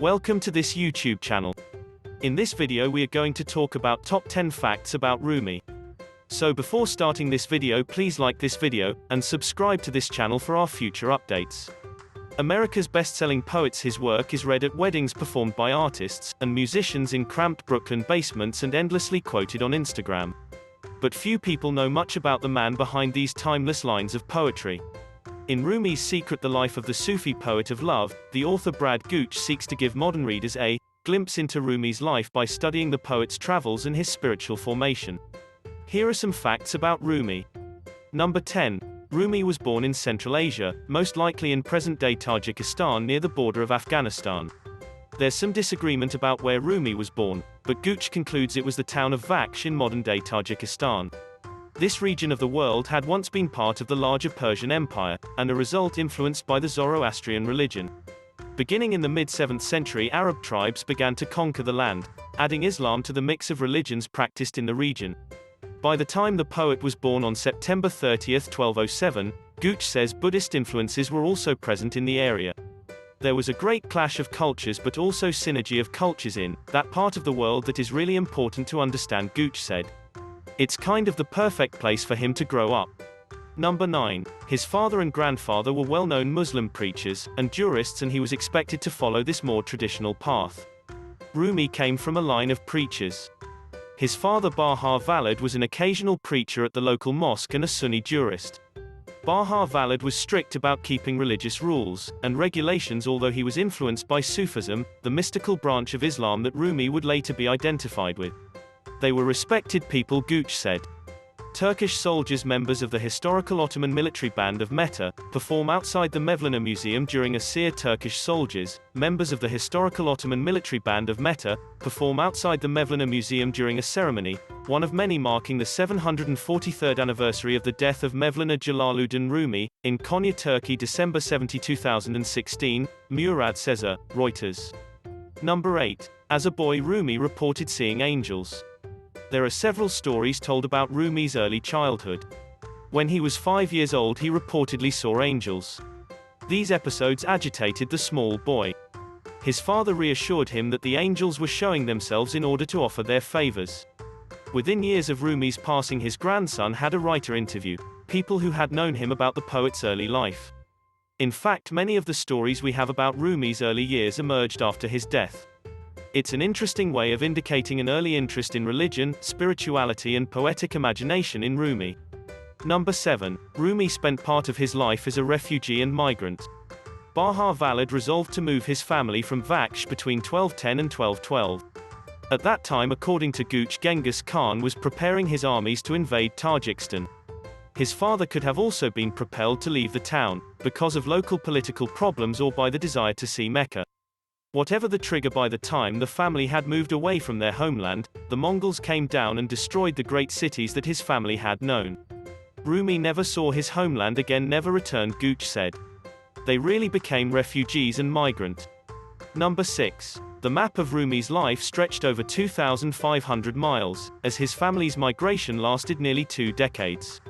Welcome to this YouTube channel. In this video we are going to talk about top 10 facts about Rumi. So before starting this video, please like this video, and subscribe to this channel for our future updates. America's best-selling poet, his work is read at weddings performed by artists and musicians in cramped Brooklyn basements and endlessly quoted on Instagram. But few people know much about the man behind these timeless lines of poetry. In Rumi's Secret: The Life of the Sufi Poet of Love, the author Brad Gooch seeks to give modern readers a glimpse into Rumi's life by studying the poet's travels and his spiritual formation. Here are some facts about Rumi. Number 10. Rumi was born in Central Asia, most likely in present-day Tajikistan near the border of Afghanistan. There's some disagreement about where Rumi was born, but Gooch concludes it was the town of Vaksh in modern-day Tajikistan. This region of the world had once been part of the larger Persian Empire, and a result influenced by the Zoroastrian religion. Beginning in the mid-7th century, Arab tribes began to conquer the land, adding Islam to the mix of religions practiced in the region. By the time the poet was born on September 30, 1207, Gooch says Buddhist influences were also present in the area. There was a great clash of cultures but also synergy of cultures in that part of the world that is really important to understand, Gooch said. It's kind of the perfect place for him to grow up. Number 9. His father and grandfather were well-known Muslim preachers and jurists, and he was expected to follow this more traditional path. Rumi came from a line of preachers. His father Bahar Valid was an occasional preacher at the local mosque and a Sunni jurist. Bahar Valid was strict about keeping religious rules and regulations, although he was influenced by Sufism, the mystical branch of Islam that Rumi would later be identified with. They were respected people, Gooch said. Turkish soldiers, members of the historical Ottoman military band of Mehter, perform outside the Mowlaanaa Museum during a seer. Turkish soldiers, members of the historical Ottoman military band of Mehter, perform outside the Mowlaanaa Museum during a ceremony, one of many marking the 743rd anniversary of the death of Mowlaana Jalaluddin Rumi, in Konya, Turkey, December 70, 2016, Murad Sezer, Reuters. Number 8. As a boy, Rumi reported seeing angels. There are several stories told about Rumi's early childhood. When he was 5 years old, he reportedly saw angels. These episodes agitated the small boy. His father reassured him that the angels were showing themselves in order to offer their favors. Within years of Rumi's passing, his grandson had a writer interview people who had known him about the poet's early life. In fact, many of the stories we have about Rumi's early years emerged after his death. It's an interesting way of indicating an early interest in religion, spirituality and poetic imagination in Rumi. Number 7. Rumi spent part of his life as a refugee and migrant. Bahar Valid resolved to move his family from Vaksh between 1210 and 1212. At that time, according to Gooch, Genghis Khan was preparing his armies to invade Tajikistan. His father could have also been propelled to leave the town, because of local political problems or by the desire to see Mecca. Whatever the trigger, by the time the family had moved away from their homeland, the Mongols came down and destroyed the great cities that his family had known. Rumi never saw his homeland again, never returned, Gooch said. They really became refugees and migrant. Number 6. The map of Rumi's life stretched over 2,500 miles, as his family's migration lasted nearly 2 decades.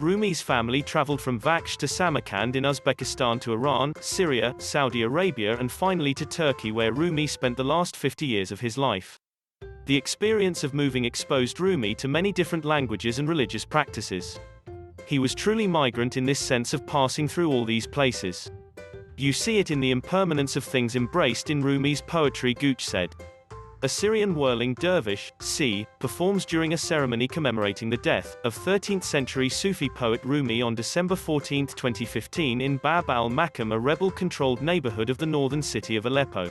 Rumi's family traveled from Vaksh to Samarkand in Uzbekistan to Iran, Syria, Saudi Arabia and finally to Turkey, where Rumi spent the last 50 years of his life. The experience of moving exposed Rumi to many different languages and religious practices. He was truly migrant in this sense of passing through all these places. You see it in the impermanence of things embraced in Rumi's poetry, Gooch said. A Syrian whirling dervish, C, performs during a ceremony commemorating the death of 13th-century Sufi poet Rumi on December 14, 2015 in Bab al-Makam, a rebel-controlled neighborhood of the northern city of Aleppo.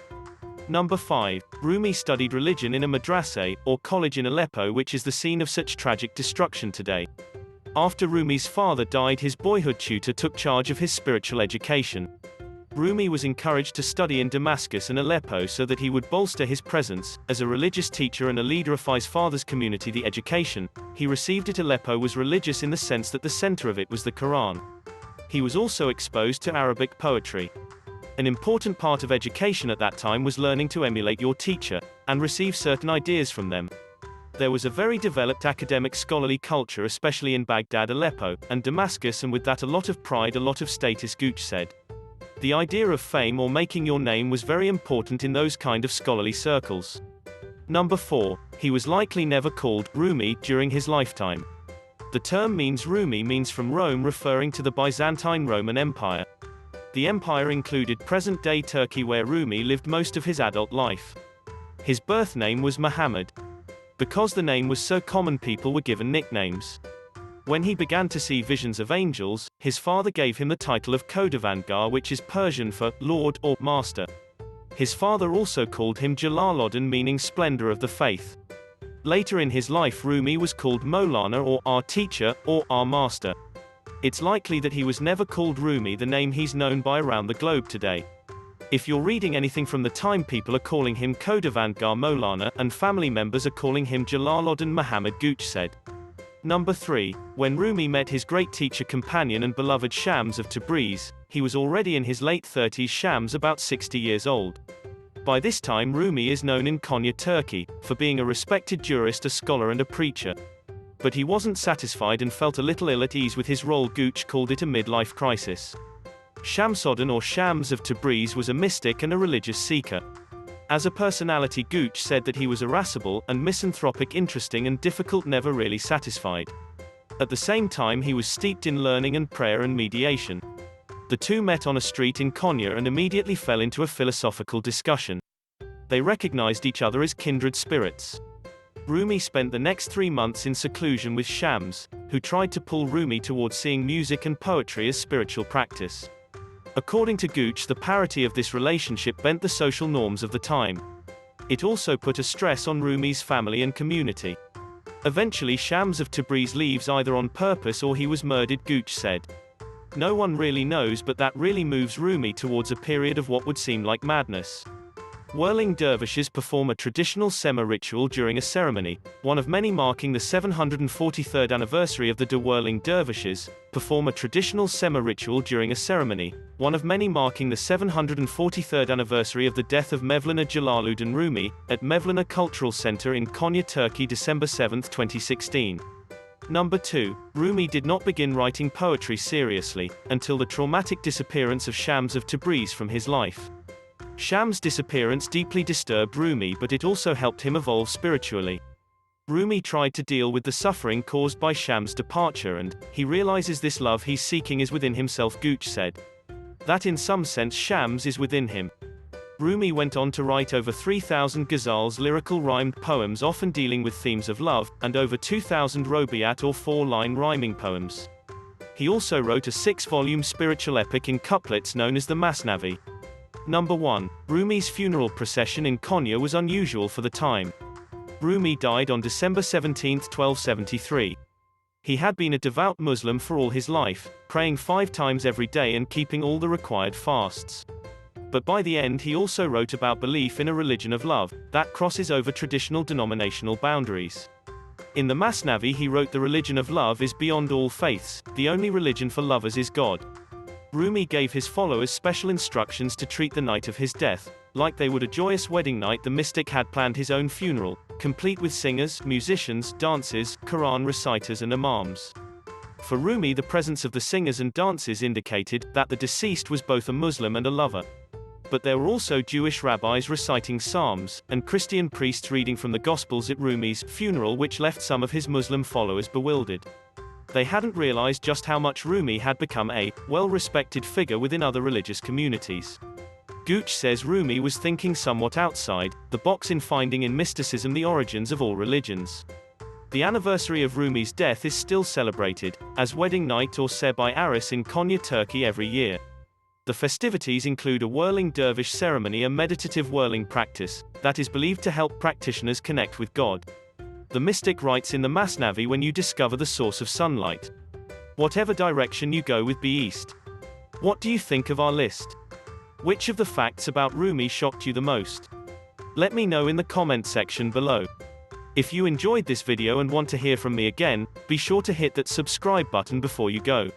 Number 5. Rumi studied religion in a madrasa, or college in Aleppo, which is the scene of such tragic destruction today. After Rumi's father died, his boyhood tutor took charge of his spiritual education. Rumi was encouraged to study in Damascus and Aleppo so that he would bolster his presence as a religious teacher and a leader of his father's community. The education he received at Aleppo was religious in the sense that the center of it was the Quran. He was also exposed to Arabic poetry. An important part of education at that time was learning to emulate your teacher and receive certain ideas from them. There was a very developed academic scholarly culture, especially in Baghdad, Aleppo, and Damascus, and with that a lot of pride, a lot of status, Gooch said. The idea of fame or making your name was very important in those kind of scholarly circles. Number 4. He was likely never called Rumi during his lifetime. The term Rumi means from Rome, referring to the Byzantine Roman Empire. The empire included present-day Turkey, where Rumi lived most of his adult life. His birth name was Muhammad. Because the name was so common, people were given nicknames. When he began to see visions of angels, his father gave him the title of Khodavangar, which is Persian for Lord or Master. His father also called him Jalaal, meaning splendor of the faith. Later in his life, Rumi was called Moulana, or our teacher, or our master. It's likely that he was never called Rumi, the name he's known by around the globe today. If you're reading anything from the time, people are calling him Khodavangar Moulana, and family members are calling him Jalaluddin Muhammad, Gooch said. Number 3. When Rumi met his great teacher, companion and beloved Shams of Tabriz, he was already in his late 30s, Shams about 60 years old. By this time, Rumi is known in Konya, Turkey, for being a respected jurist, a scholar and a preacher. But he wasn't satisfied and felt a little ill at ease with his role. Gooch called it a midlife crisis. Shamsuddin, or Shams of Tabriz, was a mystic and a religious seeker. As a personality, Gooch said that he was irascible and misanthropic, interesting and difficult, never really satisfied. At the same time, he was steeped in learning and prayer and mediation. The two met on a street in Konya and immediately fell into a philosophical discussion. They recognized each other as kindred spirits. Rumi spent the next 3 months in seclusion with Shams, who tried to pull Rumi towards seeing music and poetry as spiritual practice. According to Gooch, the parity of this relationship bent the social norms of the time. It also put a stress on Rumi's family and community. Eventually, Shams of Tabriz leaves either on purpose or he was murdered, Gooch said. No one really knows, but that really moves Rumi towards a period of what would seem like madness. Whirling dervishes perform a traditional Sema ritual during a ceremony, one of many marking the 743rd anniversary of the whirling dervishes, perform a traditional Sema ritual during a ceremony, one of many marking the 743rd anniversary of the death of Mevlana Jalaluddin Rumi, at Mevlana Cultural Center in Konya, Turkey, December 7, 2016. Number 2. Rumi did not begin writing poetry seriously until the traumatic disappearance of Shams of Tabriz from his life. Shams' disappearance deeply disturbed Rumi, but it also helped him evolve spiritually. Rumi tried to deal with the suffering caused by Shams' departure, and he realizes this love he's seeking is within himself. Gooch said that in some sense Shams is within him. Rumi went on to write over 3,000 ghazals, lyrical rhymed poems often dealing with themes of love, and over 2,000 robaiyat, or 4-line rhyming poems. He also wrote a 6-volume spiritual epic in couplets known as the Masnavi. Number 1. Rumi's funeral procession in Konya was unusual for the time. Rumi died on December 17, 1273. He had been a devout Muslim for all his life, praying 5 times every day and keeping all the required fasts. But by the end, he also wrote about belief in a religion of love that crosses over traditional denominational boundaries. In the Masnavi, he wrote, "The religion of love is beyond all faiths, the only religion for lovers is God." Rumi gave his followers special instructions to treat the night of his death like they would a joyous wedding night. The mystic had planned his own funeral, complete with singers, musicians, dancers, Quran reciters and imams. For Rumi, the presence of the singers and dancers indicated that the deceased was both a Muslim and a lover. But there were also Jewish rabbis reciting psalms, and Christian priests reading from the Gospels at Rumi's funeral, which left some of his Muslim followers bewildered. They hadn't realized just how much Rumi had become a well-respected figure within other religious communities. Gooch says Rumi was thinking somewhat outside the box in finding in mysticism the origins of all religions. The anniversary of Rumi's death is still celebrated as Wedding Night or Sebai Aris in Konya, Turkey every year. The festivities include a whirling dervish ceremony, a meditative whirling practice that is believed to help practitioners connect with God. The mystic writes in the Masnavi, "When you discover the source of sunlight, whatever direction you go with, be east." What do you think of our list? Which of the facts about Rumi shocked you the most? Let me know in the comment section below. If you enjoyed this video and want to hear from me again, be sure to hit that subscribe button before you go.